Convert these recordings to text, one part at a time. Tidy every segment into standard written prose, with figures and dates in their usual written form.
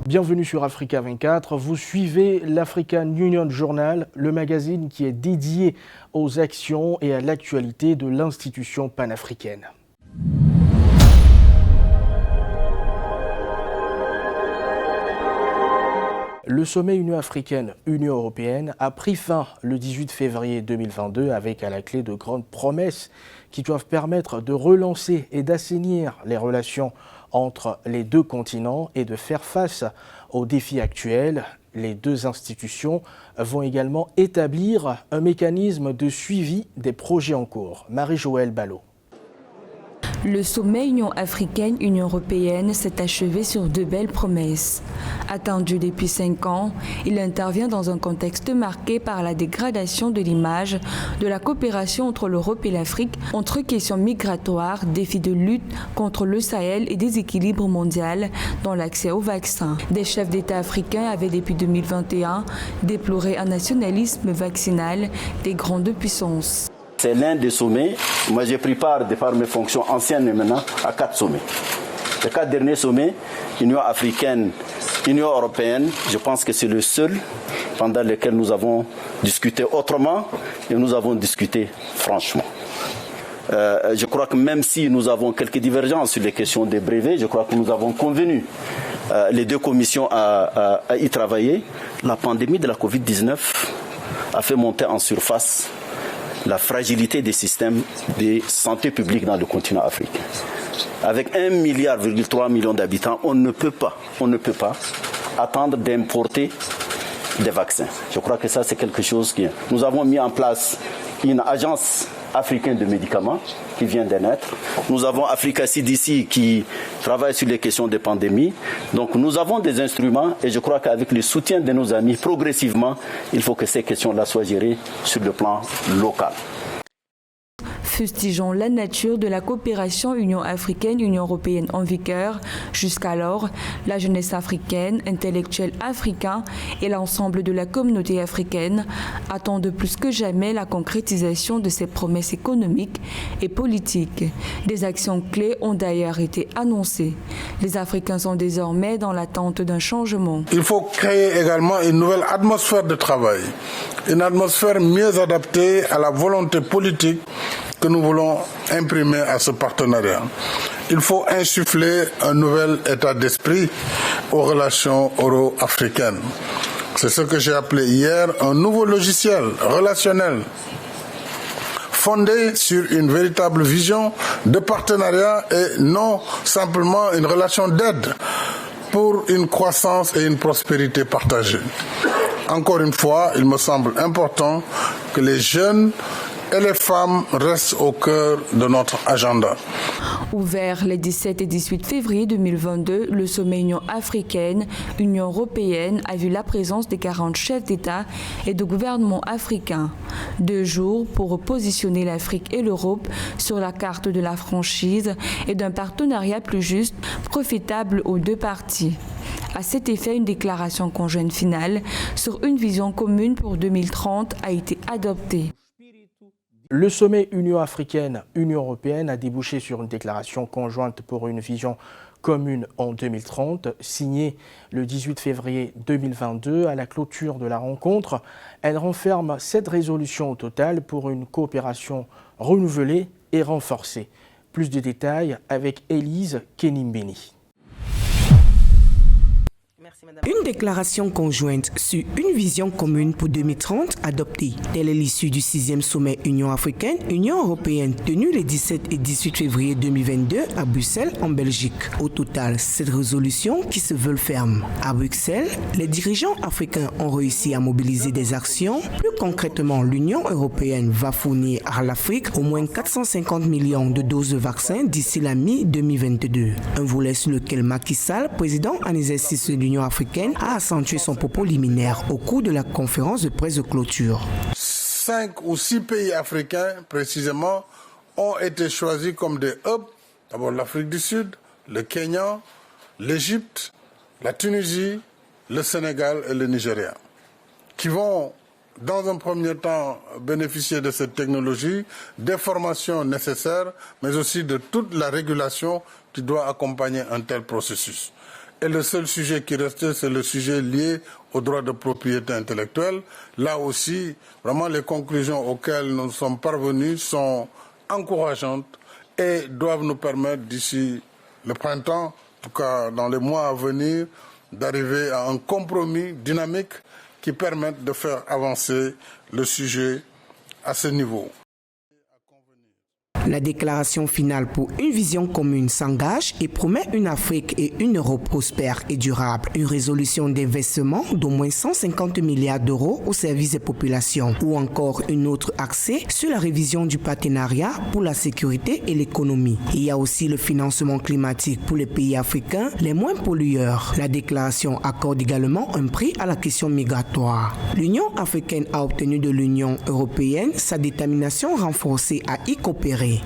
Bienvenue sur Africa 24, vous suivez l'African Union Journal, le magazine qui est dédié aux actions et à l'actualité de l'institution panafricaine. Le sommet Union africaine-Union européenne a pris fin le 18 février 2022 avec à la clé de grandes promesses qui doivent permettre de relancer et d'assainir les relations entre les deux continents et de faire face aux défis actuels. Les deux institutions vont également établir un mécanisme de suivi des projets en cours. Marie-Joëlle Ballot. Le sommet Union africaine-Union européenne s'est achevé sur deux belles promesses. Attendu depuis 5 ans, il intervient dans un contexte marqué par la dégradation de l'image de la coopération entre l'Europe et l'Afrique, entre questions migratoires, défis de lutte contre le Sahel et déséquilibre mondial dans l'accès aux vaccins. Des chefs d'État africains avaient depuis 2021 déploré un nationalisme vaccinal des grandes puissances. C'est l'un des sommets. Moi, j'ai pris part, de par mes fonctions anciennes et maintenant, à 4 sommets. Les 4 derniers sommets, Union africaine, Union européenne, je pense que c'est le seul pendant lequel nous avons discuté autrement et nous avons discuté franchement. Je crois que même si nous avons quelques divergences sur les questions des brevets, je crois que nous avons convenu, les deux commissions, à y travailler. La pandémie de la Covid-19 a fait monter en surface la fragilité des systèmes de santé publique dans le continent africain. Avec 1,3 milliard d'habitants, on ne peut pas attendre d'importer des vaccins. Je crois que ça, c'est quelque chose qui... Nous avons mis en place une agence africaine de médicaments qui vient de naître. Nous avons Africa CDC qui travaille sur les questions des pandémies. Donc nous avons des instruments et je crois qu'avec le soutien de nos amis, progressivement, il faut que ces questions-là soient gérées sur le plan local. Fustigeant la nature de la coopération Union africaine-Union européenne en vigueur, jusqu'alors, la jeunesse africaine, intellectuels africains et l'ensemble de la communauté africaine attendent plus que jamais la concrétisation de ces promesses économiques et politiques. Des actions clés ont d'ailleurs été annoncées. Les Africains sont désormais dans l'attente d'un changement. Il faut créer également une nouvelle atmosphère de travail, une atmosphère mieux adaptée à la volonté politique que nous voulons imprimer à ce partenariat. Il faut insuffler un nouvel état d'esprit aux relations euro-africaines. C'est ce que j'ai appelé hier un nouveau logiciel relationnel fondé sur une véritable vision de partenariat et non simplement une relation d'aide pour une croissance et une prospérité partagée. Encore une fois, il me semble important que les jeunes et les femmes restent au cœur de notre agenda. Ouvert les 17 et 18 février 2022, le sommet Union africaine, Union européenne a vu la présence des 40 chefs d'État et de gouvernements africains. 2 jours pour repositionner l'Afrique et l'Europe sur la carte de la franchise et d'un partenariat plus juste, profitable aux deux parties. À cet effet, une déclaration conjointe finale sur une vision commune pour 2030 a été adoptée. Le sommet Union africaine-Union européenne a débouché sur une déclaration conjointe pour une vision commune en 2030, signée le 18 février 2022 à la clôture de la rencontre. Elle renferme 7 résolutions au total pour une coopération renouvelée et renforcée. Plus de détails avec Élise Kenimbeni. Une déclaration conjointe sur une vision commune pour 2030 adoptée. Telle est l'issue du 6e sommet Union africaine-Union européenne tenu les 17 et 18 février 2022 à Bruxelles en Belgique. Au total, 7 résolutions qui se veulent fermes. À Bruxelles, les dirigeants africains ont réussi à mobiliser des actions. Plus concrètement, l'Union européenne va fournir à l'Afrique au moins 450 millions de doses de vaccins d'ici la mi-2022. Un volet sur lequel Macky Sall, président en exercice de l'Union africaine, a accentué son propos liminaire au cours de la conférence de presse de clôture. 5 ou 6 pays africains, précisément, ont été choisis comme des hubs. D'abord l'Afrique du Sud, le Kenya, l'Égypte, la Tunisie, le Sénégal et le Nigeria, qui vont, dans un premier temps, bénéficier de cette technologie, des formations nécessaires, mais aussi de toute la régulation qui doit accompagner un tel processus. Et le seul sujet qui restait, c'est le sujet lié aux droits de propriété intellectuelle. Là aussi, vraiment, les conclusions auxquelles nous sommes parvenus sont encourageantes et doivent nous permettre d'ici le printemps, en tout cas dans les mois à venir, d'arriver à un compromis dynamique qui permette de faire avancer le sujet à ce niveau. La déclaration finale pour une vision commune s'engage et promet une Afrique et une Europe prospères et durables. Une résolution d'investissement d'au moins 150 milliards d'euros au service des populations ou encore une autre axée sur la révision du partenariat pour la sécurité et l'économie. Il y a aussi le financement climatique pour les pays africains les moins pollueurs. La déclaration accorde également un prix à la question migratoire. L'Union africaine a obtenu de l'Union européenne sa détermination renforcée à y coopérer.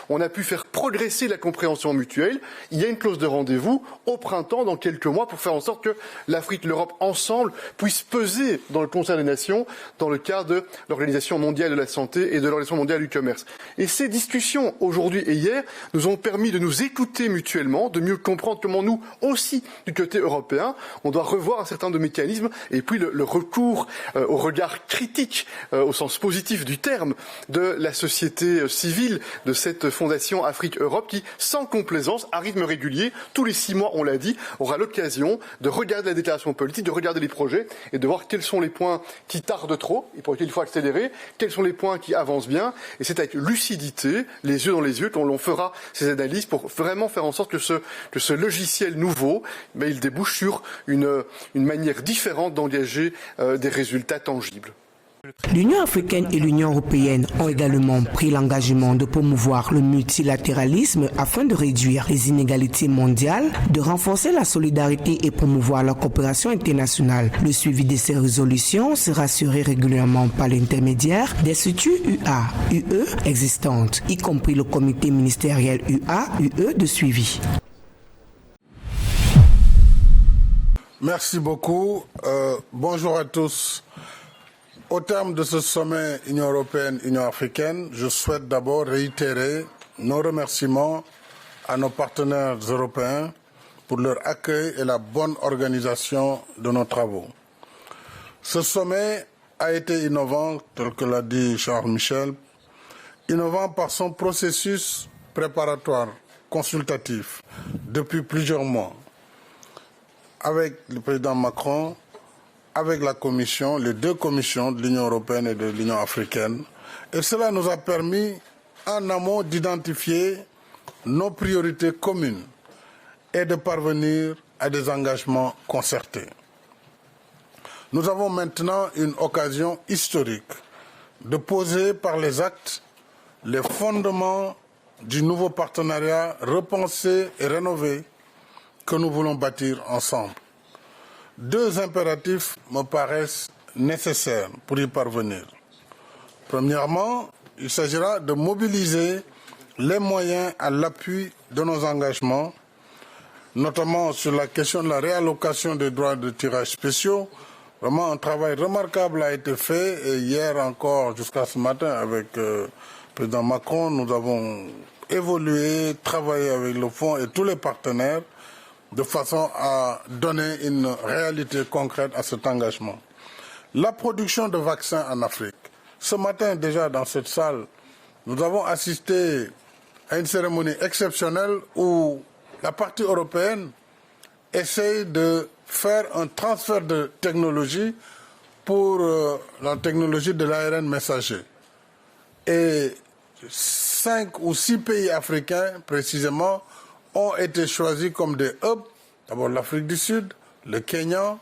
On a pu faire progresser la compréhension mutuelle. Il y a une clause de rendez-vous au printemps, dans quelques mois, pour faire en sorte que l'Afrique et l'Europe, ensemble, puissent peser dans le Conseil des Nations, dans le cadre de l'Organisation mondiale de la santé et de l'Organisation mondiale du commerce. Et ces discussions, aujourd'hui et hier, nous ont permis de nous écouter mutuellement, de mieux comprendre comment nous, aussi, du côté européen, on doit revoir un certain nombre de mécanismes, et puis le recours au regard critique, au sens positif du terme, de la société civile, de cette Fondation Afrique-Europe qui, sans complaisance, à rythme régulier, tous les 6 mois, on l'a dit, aura l'occasion de regarder la déclaration politique, de regarder les projets et de voir quels sont les points qui tardent trop et pour lesquels il faut accélérer, quels sont les points qui avancent bien. Et c'est avec lucidité, les yeux dans les yeux, qu'on fera ces analyses pour vraiment faire en sorte que ce logiciel nouveau, il débouche sur une manière différente d'engager des résultats tangibles. L'Union africaine et l'Union européenne ont également pris l'engagement de promouvoir le multilatéralisme afin de réduire les inégalités mondiales, de renforcer la solidarité et promouvoir la coopération internationale. Le suivi de ces résolutions sera assuré régulièrement par l'intermédiaire des structures UA-UE existantes, y compris le comité ministériel UA-UE de suivi. Merci beaucoup. Bonjour à tous. Au terme de ce sommet Union européenne-Union africaine, je souhaite d'abord réitérer nos remerciements à nos partenaires européens pour leur accueil et la bonne organisation de nos travaux. Ce sommet a été innovant, tel que l'a dit Charles Michel, innovant par son processus préparatoire, consultatif, depuis plusieurs mois, avec le président Macron, avec la Commission, les 2 commissions de l'Union européenne et de l'Union africaine. Et cela nous a permis, en amont, d'identifier nos priorités communes et de parvenir à des engagements concertés. Nous avons maintenant une occasion historique de poser par les actes les fondements du nouveau partenariat repensé et rénové que nous voulons bâtir ensemble. 2 impératifs me paraissent nécessaires pour y parvenir. Premièrement, il s'agira de mobiliser les moyens à l'appui de nos engagements, notamment sur la question de la réallocation des droits de tirage spéciaux. Vraiment, un travail remarquable a été fait et hier encore, jusqu'à ce matin, avec le président Macron, nous avons évolué, travaillé avec le Fonds et tous les partenaires de façon à donner une réalité concrète à cet engagement. La production de vaccins en Afrique. Ce matin déjà dans cette salle, nous avons assisté à une cérémonie exceptionnelle où la partie européenne essaye de faire un transfert de technologie pour la technologie de l'ARN messager. Et 5 ou 6 pays africains précisément ont été choisis comme des hubs, d'abord l'Afrique du Sud, le Kenya,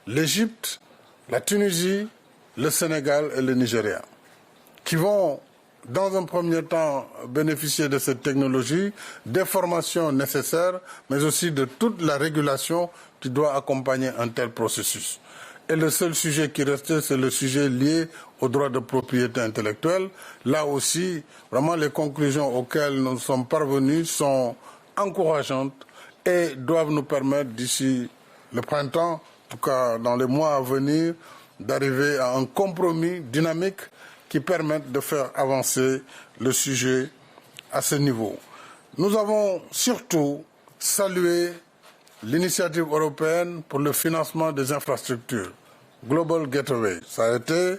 l'Égypte, la Tunisie, le Sénégal et le Nigeria, qui vont dans un premier temps bénéficier de cette technologie, des formations nécessaires, mais aussi de toute la régulation qui doit accompagner un tel processus. Et le seul sujet qui restait, c'est le sujet lié aux droits de propriété intellectuelle. Là aussi, vraiment les conclusions auxquelles nous sommes parvenus sont encourageantes et doivent nous permettre d'ici le printemps, en tout cas dans les mois à venir, d'arriver à un compromis dynamique qui permette de faire avancer le sujet à ce niveau. Nous avons surtout salué l'initiative européenne pour le financement des infrastructures, Global Gateway. Ça a été,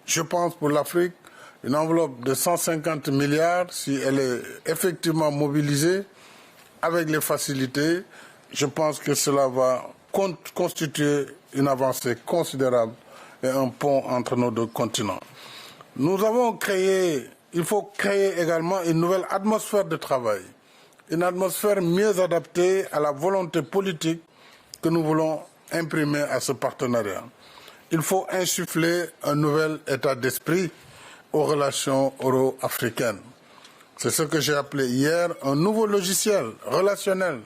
je pense, pour l'Afrique, une enveloppe de 150 milliards, si elle est effectivement mobilisée avec les facilités, je pense que cela va constituer une avancée considérable et un pont entre nos deux continents. Il faut créer également une nouvelle atmosphère de travail, une atmosphère mieux adaptée à la volonté politique que nous voulons imprimer à ce partenariat. Il faut insuffler un nouvel état d'esprit aux relations euro-africaines. C'est ce que j'ai appelé hier un nouveau logiciel relationnel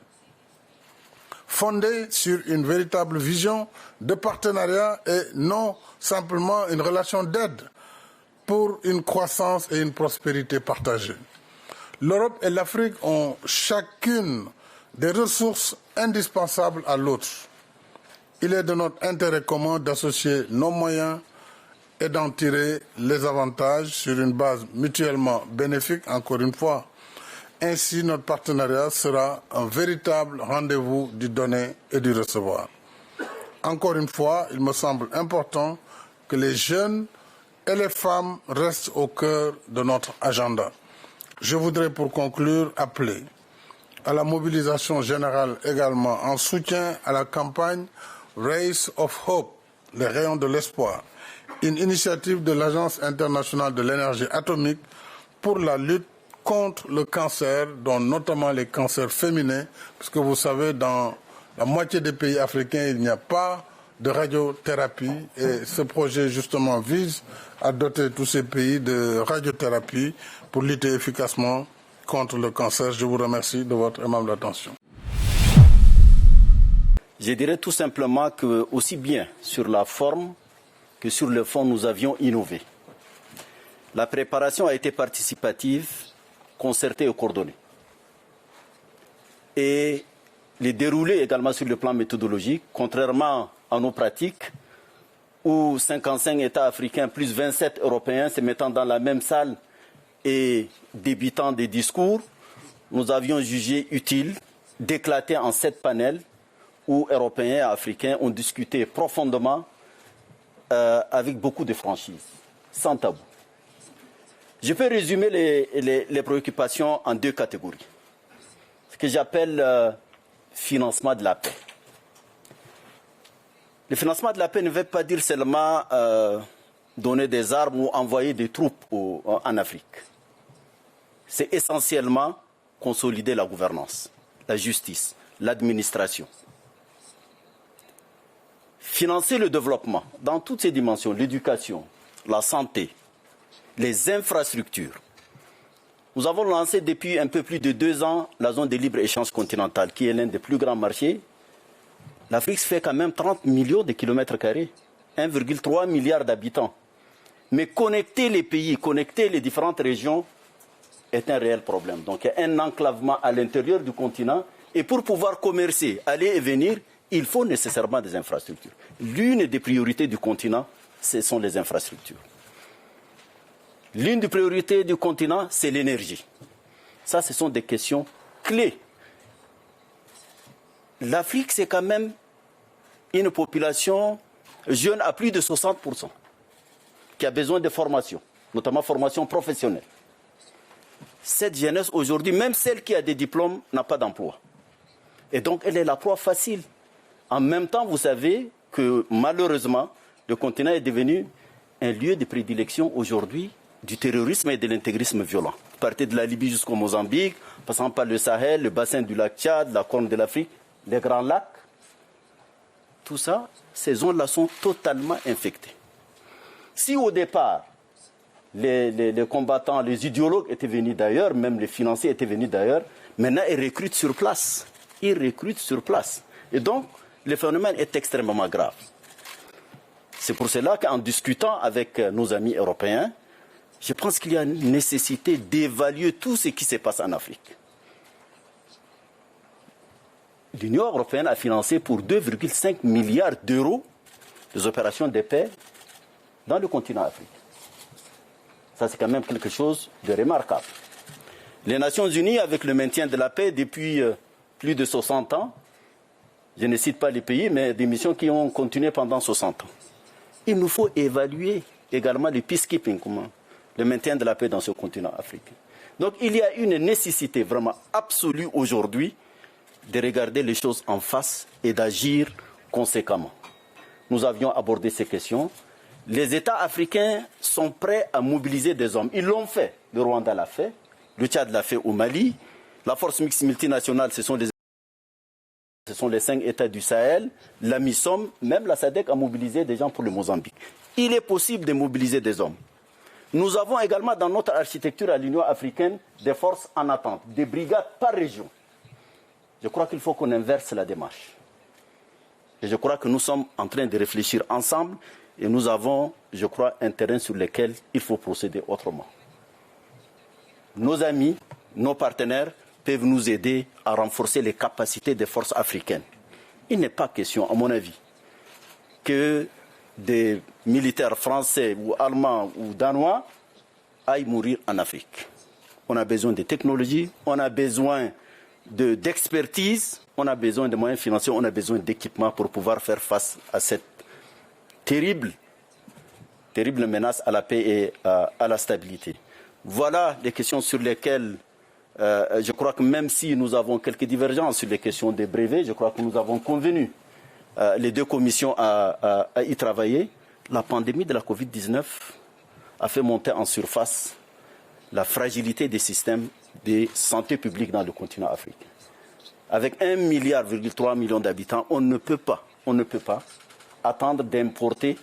fondé sur une véritable vision de partenariat et non simplement une relation d'aide pour une croissance et une prospérité partagée. L'Europe et l'Afrique ont chacune des ressources indispensables à l'autre. Il est de notre intérêt commun d'associer nos moyens et d'en tirer les avantages sur une base mutuellement bénéfique, encore une fois. Ainsi, notre partenariat sera un véritable rendez-vous du donner et du recevoir. Encore une fois, il me semble important que les jeunes et les femmes restent au cœur de notre agenda. Je voudrais pour conclure appeler à la mobilisation générale également en soutien à la campagne Rays of Hope, les rayons de l'espoir, une initiative de l'Agence internationale de l'énergie atomique pour la lutte contre le cancer, dont notamment les cancers féminins, puisque vous savez, dans la moitié des pays africains, il n'y a pas de radiothérapie et ce projet justement vise à doter tous ces pays de radiothérapie pour lutter efficacement contre le cancer. Je vous remercie de votre aimable attention. Je dirais tout simplement que aussi bien sur la forme que sur le fond, nous avions innové. La préparation a été participative, concertée et coordonnée. Et les déroulés également sur le plan méthodologique, contrairement à nos pratiques, où 55 États africains plus 27 Européens se mettant dans la même salle et débitant des discours, nous avions jugé utile d'éclater en 7 panels où Européens et Africains ont discuté profondément avec beaucoup de franchise, sans tabou. Je peux résumer les préoccupations en 2 catégories. Ce que j'appelle financement de la paix. Le financement de la paix ne veut pas dire seulement donner des armes ou envoyer des troupes en Afrique. C'est essentiellement consolider la gouvernance, la justice, l'administration. Financer le développement dans toutes ses dimensions, l'éducation, la santé, les infrastructures. Nous avons lancé depuis un peu plus de 2 ans la zone de libre-échange continentale, qui est l'un des plus grands marchés. L'Afrique fait quand même 30 millions de kilomètres carrés, 1,3 milliard d'habitants. Mais connecter les pays, connecter les différentes régions est un réel problème. Donc il y a un enclavement à l'intérieur du continent. Et pour pouvoir commercer, aller et venir, il faut nécessairement des infrastructures. L'une des priorités du continent, ce sont les infrastructures. L'une des priorités du continent, c'est l'énergie. Ça, ce sont des questions clés. L'Afrique, c'est quand même une population jeune à plus de 60%, qui a besoin de formation, notamment formation professionnelle. Cette jeunesse, aujourd'hui, même celle qui a des diplômes, n'a pas d'emploi. Et donc, elle est la proie facile. En même temps, vous savez que malheureusement, le continent est devenu un lieu de prédilection aujourd'hui du terrorisme et de l'intégrisme violent. Partez de la Libye jusqu'au Mozambique, passant par le Sahel, le bassin du lac Tchad, la Corne de l'Afrique, les grands lacs. Tout ça, ces zones-là sont totalement infectées. Si au départ, les combattants, les idéologues étaient venus d'ailleurs, même les financiers étaient venus d'ailleurs, maintenant ils recrutent sur place. Ils recrutent sur place. Et donc, le phénomène est extrêmement grave. C'est pour cela qu'en discutant avec nos amis européens, je pense qu'il y a une nécessité d'évaluer tout ce qui se passe en Afrique. L'Union européenne a financé pour 2,5 milliards d'euros des opérations de paix dans le continent africain. Ça, c'est quand même quelque chose de remarquable. Les Nations Unies, avec le maintien de la paix depuis plus de 60 ans, je ne cite pas les pays, mais des missions qui ont continué pendant 60 ans. Il nous faut évaluer également le peacekeeping, le maintien de la paix dans ce continent africain. Donc il y a une nécessité vraiment absolue aujourd'hui de regarder les choses en face et d'agir conséquemment. Nous avions abordé ces questions. Les États africains sont prêts à mobiliser des hommes. Ils l'ont fait. Le Rwanda l'a fait, le Tchad l'a fait au Mali. La force mixte multinationale, ce sont les 5 États du Sahel. La MISOM, même la SADC a mobilisé des gens pour le Mozambique. Il est possible de mobiliser des hommes. Nous avons également dans notre architecture à l'Union africaine des forces en attente, des brigades par région. Je crois qu'il faut qu'on inverse la démarche. Et je crois que nous sommes en train de réfléchir ensemble et nous avons, je crois, un terrain sur lequel il faut procéder autrement. Nos amis, nos partenaires peuvent nous aider à renforcer les capacités des forces africaines. Il n'est pas question, à mon avis, que des militaires français ou allemands ou danois aillent mourir en Afrique. On a besoin de technologies, on a besoin d'expertise, on a besoin de moyens financiers, on a besoin d'équipements pour pouvoir faire face à cette terrible menace à la paix et à la stabilité. Voilà les questions sur lesquelles je crois que même si nous avons quelques divergences sur les questions des brevets, je crois que nous avons convenu, les deux commissions, à y travailler. La pandémie de la Covid-19 a fait monter en surface la fragilité des systèmes de santé publique dans le continent africain. Avec 1,3 milliard d'habitants, on ne peut pas attendre d'importer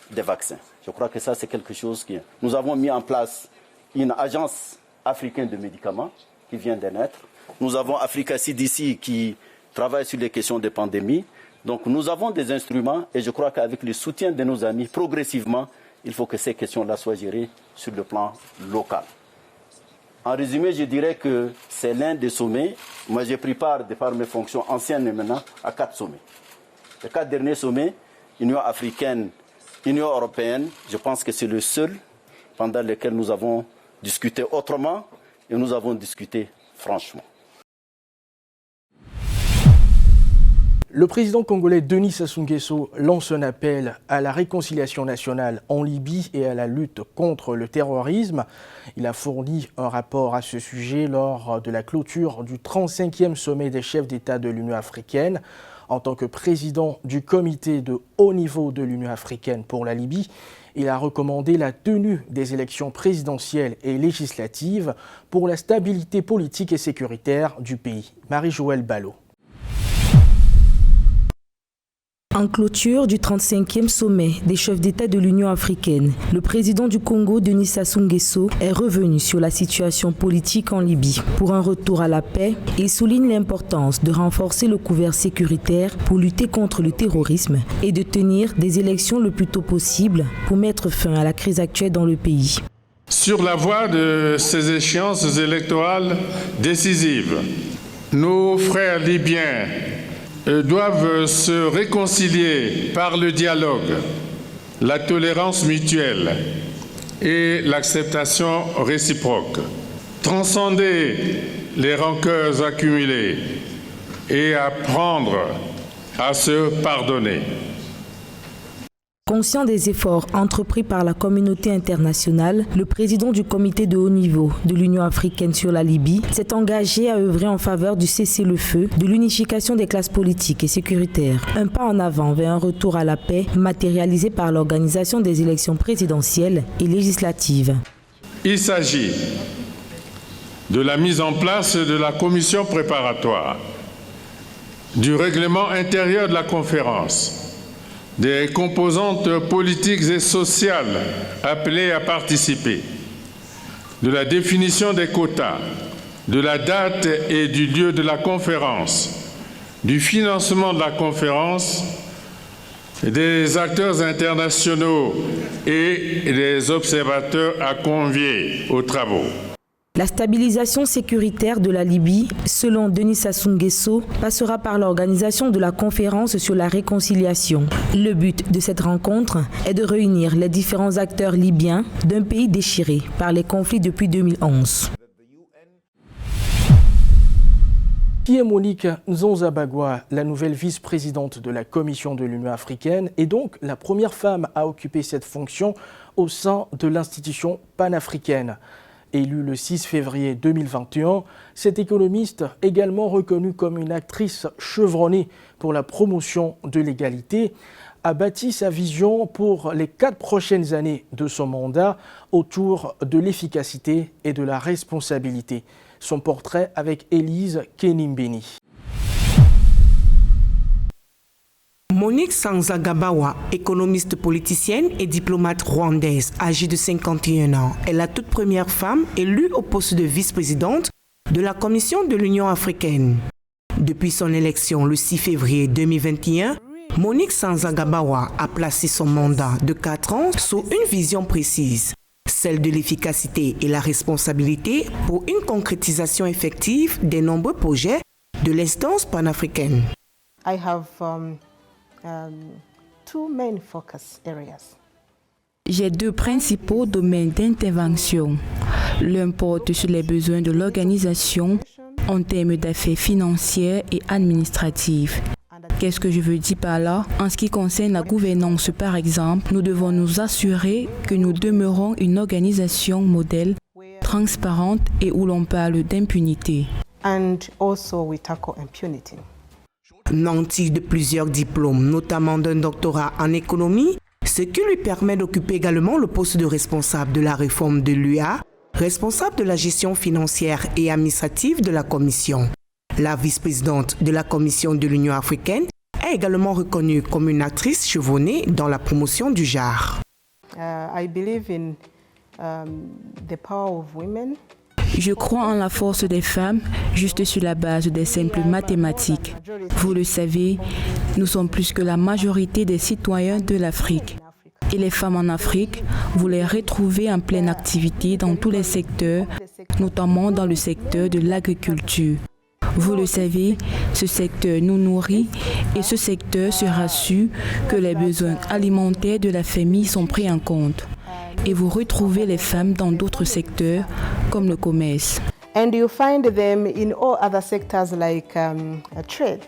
des vaccins. Je crois que ça, c'est quelque chose qui... Nous avons mis en place une agence africaine de médicaments qui vient de naître. Nous avons Africa CDC qui travaille sur les questions de pandémie. Donc nous avons des instruments et je crois qu'avec le soutien de nos amis, progressivement, il faut que ces questions-là soient gérées sur le plan local. En résumé, je dirais que c'est l'un des sommets. Moi, j'ai pris part, de par mes fonctions anciennes et maintenant, à 4 sommets. Les 4 derniers sommets, Union africaine, Union européenne, je pense que c'est le seul pendant lequel nous avons discuté autrement et nous avons discuté franchement. Le président congolais Denis Sassou Nguesso lance un appel à la réconciliation nationale en Libye et à la lutte contre le terrorisme. Il a fourni un rapport à ce sujet lors de la clôture du 35e sommet des chefs d'État de l'Union africaine. En tant que président du comité de haut niveau de l'Union africaine pour la Libye, il a recommandé la tenue des élections présidentielles et législatives pour la stabilité politique et sécuritaire du pays. Marie-Joëlle Ballot. En clôture du 35e sommet des chefs d'État de l'Union africaine, le président du Congo, Denis Sassou Nguesso, est revenu sur la situation politique en Libye. Pour un retour à la paix, il souligne l'importance de renforcer le couvert sécuritaire pour lutter contre le terrorisme et de tenir des élections le plus tôt possible pour mettre fin à la crise actuelle dans le pays. Sur la voie de ces échéances électorales décisives, nos frères libyens doivent se réconcilier par le dialogue, la tolérance mutuelle et l'acceptation réciproque, transcender les rancœurs accumulées et apprendre à se pardonner. Conscient des efforts entrepris par la communauté internationale, le président du comité de haut niveau de l'Union africaine sur la Libye s'est engagé à œuvrer en faveur du cessez-le-feu, de l'unification des classes politiques et sécuritaires. Un pas en avant vers un retour à la paix matérialisé par l'organisation des élections présidentielles et législatives. Il s'agit de la mise en place de la commission préparatoire, du règlement intérieur de la conférence, des composantes politiques et sociales appelées à participer, de la définition des quotas, de la date et du lieu de la conférence, du financement de la conférence, des acteurs internationaux et des observateurs à convier aux travaux. La stabilisation sécuritaire de la Libye, selon Denis Sassou Nguesso, passera par l'organisation de la conférence sur la réconciliation. Le but de cette rencontre est de réunir les différents acteurs libyens d'un pays déchiré par les conflits depuis 2011. Qui est Monique Nzonzabagwa, la nouvelle vice-présidente de la Commission de l'Union africaine et donc la première femme à occuper cette fonction au sein de l'institution panafricaine. Élue le 6 février 2021, cette économiste, également reconnue comme une actrice chevronnée pour la promotion de l'égalité, a bâti sa vision pour les 4 prochaines années de son mandat autour de l'efficacité et de la responsabilité. Son portrait avec Élise Kenimbeni. Monique Nzonzabagwa, économiste politicienne et diplomate rwandaise, âgée de 51 ans, est la toute première femme élue au poste de vice-présidente de la Commission de l'Union africaine. Depuis son élection le 6 février 2021, Monique Nzonzabagwa a placé son mandat de 4 ans sous une vision précise, celle de l'efficacité et la responsabilité pour une concrétisation effective des nombreux projets de l'instance panafricaine. I have two main focus areas. J'ai 2 principaux domaines d'intervention. L'un porte sur les besoins de l'organisation en termes d'affaires financières et administratives. Qu'est-ce que je veux dire par là? En ce qui concerne la gouvernance, par exemple, nous devons nous assurer que nous demeurons une organisation modèle, transparente et où l'on parle d'impunité. And also we tackle impunity. Nantie de plusieurs diplômes, notamment d'un doctorat en économie, ce qui lui permet d'occuper également le poste de responsable de la réforme de l'UA, responsable de la gestion financière et administrative de la Commission. La vice-présidente de la Commission de l'Union africaine est également reconnue comme une actrice chevronnée dans la promotion du genre. I believe in the power of women. Je crois en la force des femmes, juste sur la base des simples mathématiques. Vous le savez, nous sommes plus que la majorité des citoyens de l'Afrique. Et les femmes en Afrique, vous les retrouvez en pleine activité dans tous les secteurs, notamment dans le secteur de l'agriculture. Vous le savez, ce secteur nous nourrit et ce secteur se rassure que les besoins alimentaires de la famille sont pris en compte. Et vous retrouvez les femmes dans d'autres secteurs comme le commerce. And you find them in all other sectors like trade.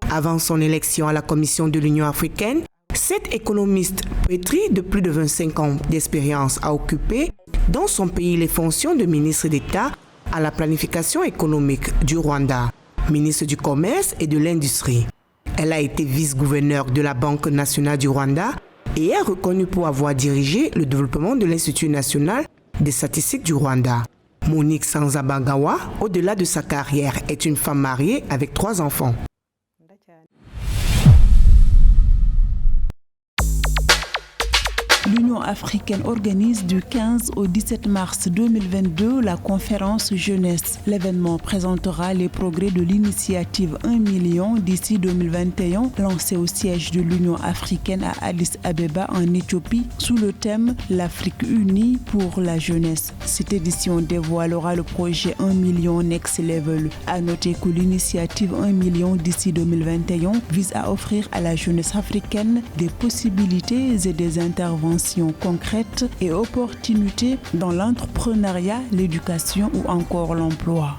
Avant son élection à la Commission de l'Union africaine, cette économiste pétrie de plus de 25 ans d'expérience a occupé dans son pays les fonctions de ministre d'État à la planification économique du Rwanda, ministre du Commerce et de l'Industrie. Elle a été vice-gouverneure de la Banque nationale du Rwanda et est reconnue pour avoir dirigé le développement de l'Institut national des statistiques du Rwanda. Monique Nzonzabagwa, au-delà de sa carrière, est une femme mariée avec 3 enfants. L'Union africaine organise du 15 au 17 mars 2022 la conférence jeunesse. L'événement présentera les progrès de l'initiative 1 million d'ici 2021 lancée au siège de l'Union africaine à Addis Abeba en Éthiopie sous le thème l'Afrique unie pour la jeunesse. Cette édition dévoilera le projet 1 million Next Level. À noter que l'initiative 1 million d'ici 2021 vise à offrir à la jeunesse africaine des possibilités et des interventions concrètes et opportunités dans l'entrepreneuriat, l'éducation ou encore l'emploi.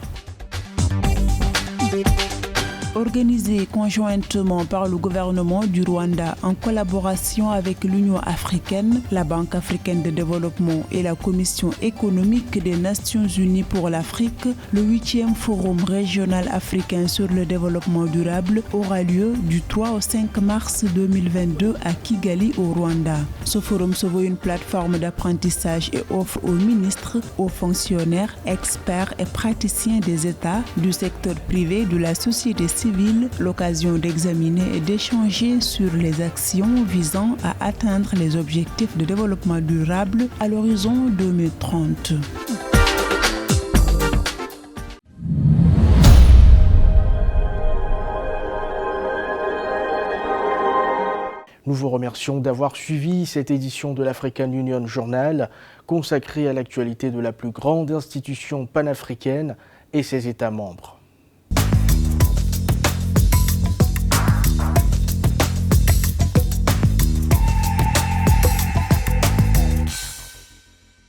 Organisé conjointement par le gouvernement du Rwanda en collaboration avec l'Union africaine, la Banque africaine de développement et la Commission économique des Nations unies pour l'Afrique, le 8e Forum régional africain sur le développement durable aura lieu du 3 au 5 mars 2022 à Kigali au Rwanda. Ce forum se veut une plateforme d'apprentissage et offre aux ministres, aux fonctionnaires, experts et praticiens des États, du secteur privé, de la société civile, l'occasion d'examiner et d'échanger sur les actions visant à atteindre les objectifs de développement durable à l'horizon 2030. Nous vous remercions d'avoir suivi cette édition de l'African Union Journal consacrée à l'actualité de la plus grande institution panafricaine et ses États membres.